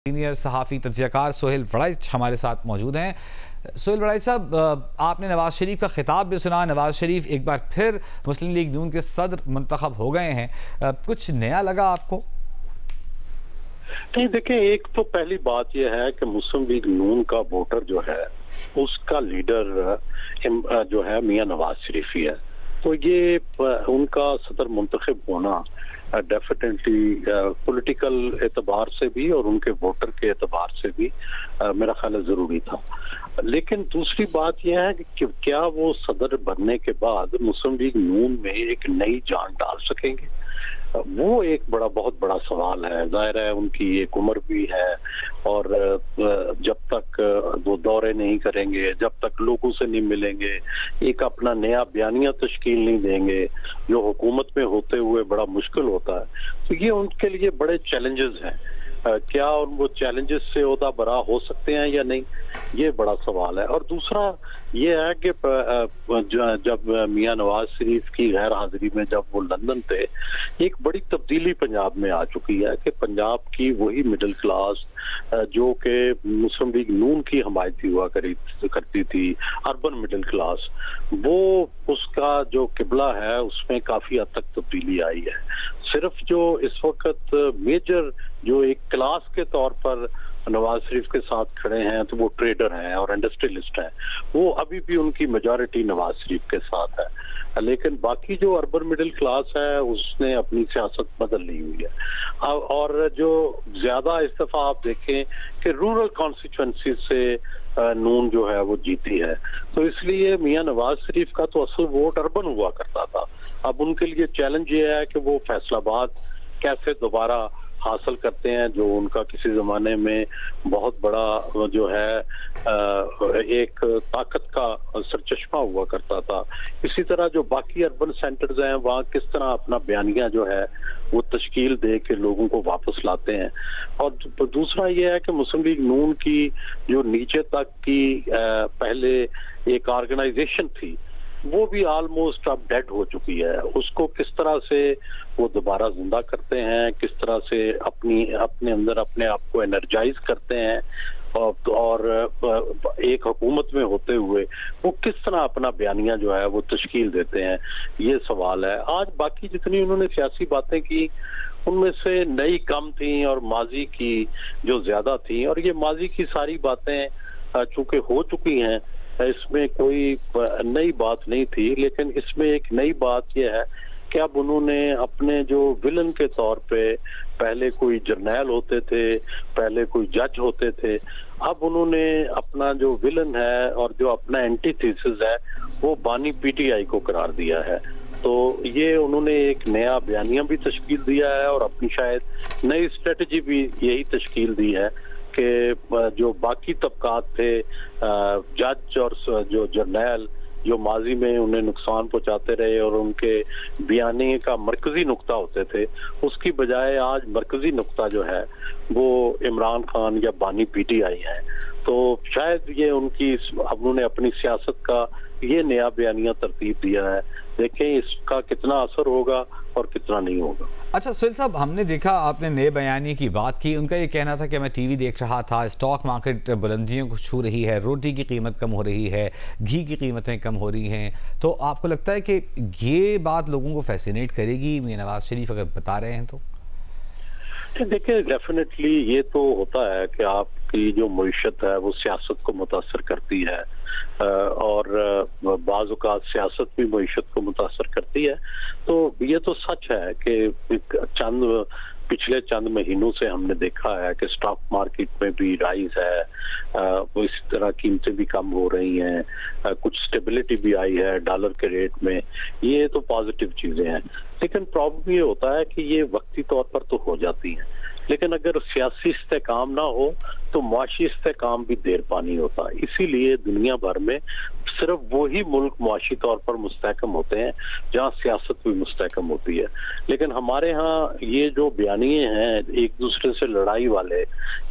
Senior सहाफ़ी तज्ज़ियाकार सोहेल वड़ाइच हमारे साथ मौजूद हैं। सोहेल वड़ाइच साहब, आपने नवाज़ शरीफ का खिताब भी सुना। नवाज़ शरीफ एक बार फिर मुस्लिम लीग नून के सदर मुंतखब हो गए हैं। कुछ नया लगा आपको? नहीं, देखिए, एक तो पहली बात यह है कि मुस्लिम लीग नून का वोटर जो है उसका लीडर जो है मियां नवाज शरीफ ही है, तो ये उनका सदर मुंतखब होना डेफिनेटली पॉलिटिकल एतबार से भी और उनके वोटर के एतबार से भी मेरा ख्याल है जरूरी था। लेकिन दूसरी बात यह है कि क्या वो सदर बनने के बाद मुस्लिम लीग नून में एक नई जान डाल सकेंगे? वो एक बहुत बड़ा सवाल है। जाहिर है उनकी एक उम्र भी है और जब तक वो दौरे नहीं करेंगे, जब तक लोगों से नहीं मिलेंगे, एक अपना नया बयानिया तश्कील नहीं देंगे, जो हुकूमत में होते हुए बड़ा मुश्किल होता है, तो ये उनके लिए बड़े चैलेंजेस हैं। क्या वो चैलेंजेस से ओहदा बरा हो सकते हैं या नहीं, ये बड़ा सवाल है। और दूसरा ये है कि जब मियां नवाज शरीफ की गैर हाजिरी में जब वो लंदन थे, एक बड़ी तब्दीली पंजाब में आ चुकी है कि पंजाब की वही मिडिल क्लास जो कि मुस्लिम लीग नून की हमायती हुआ करती थी, अर्बन मिडिल क्लास, वो उसका जो किबला है उसमें काफी हद तक तब्दीली आई है। सिर्फ जो इस वक्त मेजर जो एक क्लास के तौर पर नवाज शरीफ के साथ खड़े हैं तो वो ट्रेडर हैं और इंडस्ट्रियलिस्ट हैं, वो अभी भी उनकी मेजॉरिटी नवाज शरीफ के साथ है। लेकिन बाकी जो अर्बन मिडिल क्लास है उसने अपनी सियासत बदल ली हुई है। और जो ज्यादा इस दफा आप देखें कि रूरल कॉन्स्टिट्यूएंसी से नून जो है वो जीती है, तो इसलिए मियां नवाज शरीफ का तो असल वोट अर्बन हुआ करता था। अब उनके लिए चैलेंज ये है कि वो फैसलाबाद कैसे दोबारा हासिल करते हैं, जो उनका किसी जमाने में बहुत बड़ा जो है एक ताकत का सरचश्मा हुआ करता था। इसी तरह जो बाकी अर्बन सेंटर्स हैं वहाँ किस तरह अपना बयानिया जो है वो तश्कील दे के लोगों को वापस लाते हैं। और दूसरा ये है कि मुस्लिम लीग नून की जो नीचे तक की पहले एक ऑर्गेनाइजेशन थी वो भी ऑलमोस्ट अब डेड हो चुकी है। उसको किस तरह से वो दोबारा जिंदा करते हैं, किस तरह से अपने अंदर अपने आप को एनर्जाइज करते हैं और एक हुकूमत में होते हुए वो किस तरह अपना बयानिया जो है वो तश्कील देते हैं, ये सवाल है। आज बाकी जितनी उन्होंने सियासी बातें की उनमें से नई कम थी और माजी की जो ज्यादा थी, और ये माजी की सारी बातें चूंकि हो चुकी हैं, इसमें कोई नई बात नहीं थी। लेकिन इसमें एक नई बात यह है कि अब उन्होंने अपने जो विलन के तौर पे, पहले कोई जर्नैल होते थे, पहले कोई जज होते थे, अब उन्होंने अपना जो विलन है और जो अपना एंटीथेसिस है वो बानी पीटीआई को करार दिया है। तो ये उन्होंने एक नया बयानिया भी तश्कील दिया है और अपनी शायद नई स्ट्रेटजी भी यही तश्कील दी है कि जो बाकी तबकात थे, जज और जो जर्नैल जो माजी में उन्हें नुकसान पहुंचाते रहे और उनके बयानी का मरकजी नुक्ता होते थे, उसकी बजाय आज मरकजी नुक्ता जो है वो इमरान खान या बानी पीटीआई है। तो शायद ये उनकी उन्होंने अपनी सियासत का ये नया बयानिया तरतीब दिया है। देखें इसका कितना असर होगा और कितना नहीं होगा। अच्छा सोहेल साहब, हमने देखा आपने नए बयानी की बात की, उनका ये कहना था कि मैं टीवी देख रहा था, स्टॉक मार्केट बुलंदियों को छू रही है, रोटी की कीमत कम हो रही है, घी की कीमतें कम हो रही हैं। तो आपको लगता है कि ये बात लोगों को फैसिनेट करेगी मियां नवाज शरीफ अगर बता रहे हैं तो? देखिए, डेफिनेटली ये तो होता है कि आपकी जो मईशत है वो सियासत को मुतासर करती है और बाज़ औक़ात सियासत भी मईशत को मुतासर करती है। तो ये तो सच है कि पिछले चंद महीनों से हमने देखा है कि स्टॉक मार्केट में भी राइज है, वो इसी तरह कीमतें भी कम हो रही हैं, कुछ स्टेबिलिटी भी आई है डॉलर के रेट में। ये तो पॉजिटिव चीजें हैं, लेकिन प्रॉब्लम ये होता है कि ये वक्ती तौर पर तो हो जाती हैं, लेकिन अगर सियासी इस्तेकाम ना हो तो मुआशी इस्तेकाम भी देर पानी होता है। इसीलिए दुनिया भर में सिर्फ वही मुल्क मुआशी तौर पर मुस्तहकम होते हैं जहाँ सियासत भी मुस्तहकम होती है। लेकिन हमारे यहाँ ये जो बयानिए हैं एक दूसरे से लड़ाई वाले,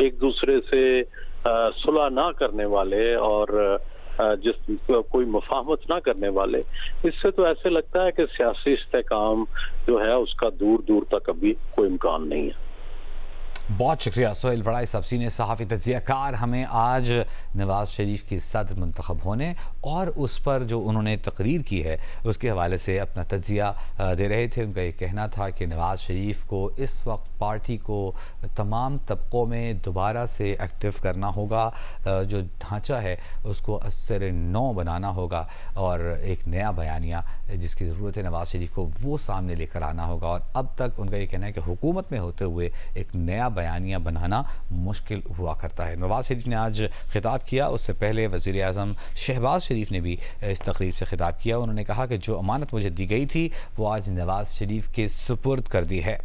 एक दूसरे से सुलह ना करने वाले और जिस कोई मुफाहमत ना करने वाले, इससे तो ऐसे लगता है कि सियासी इस्तेकाम जो है उसका दूर दूर तक अभी कोई इम्कान नहीं है। बहुत शुक्रिया सोहेल बड़ाई साहब, सीनियर सहाफ़ी तज्ज़ियाकार, हमें आज नवाज़ शरीफ के सदर मुंतखब होने और उस पर जो उन्होंने तकरीर की है उसके हवाले से अपना तज्ज़िया दे रहे थे। उनका ये कहना था कि नवाज़ शरीफ को इस वक्त पार्टी को तमाम तबक़ों में दोबारा से एक्टिव करना होगा, जो ढांचा है उसको असर नौ बनाना होगा और एक नया बयानिया जिसकी ज़रूरत है नवाज़ शरीफ को वो सामने लेकर आना होगा। और अब तक उनका ये कहना है कि हुकूमत में होते हुए एक नया बयानिया बनाना मुश्किल हुआ करता है। नवाज़ शरीफ ने आज खिताब किया, उससे पहले वज़ीर आज़म शहबाज शरीफ ने भी इस तकरीब से खिताब किया। उन्होंने कहा कि जो अमानत मुझे दी गई थी वो आज नवाज़ शरीफ के सुपुर्द कर दी है।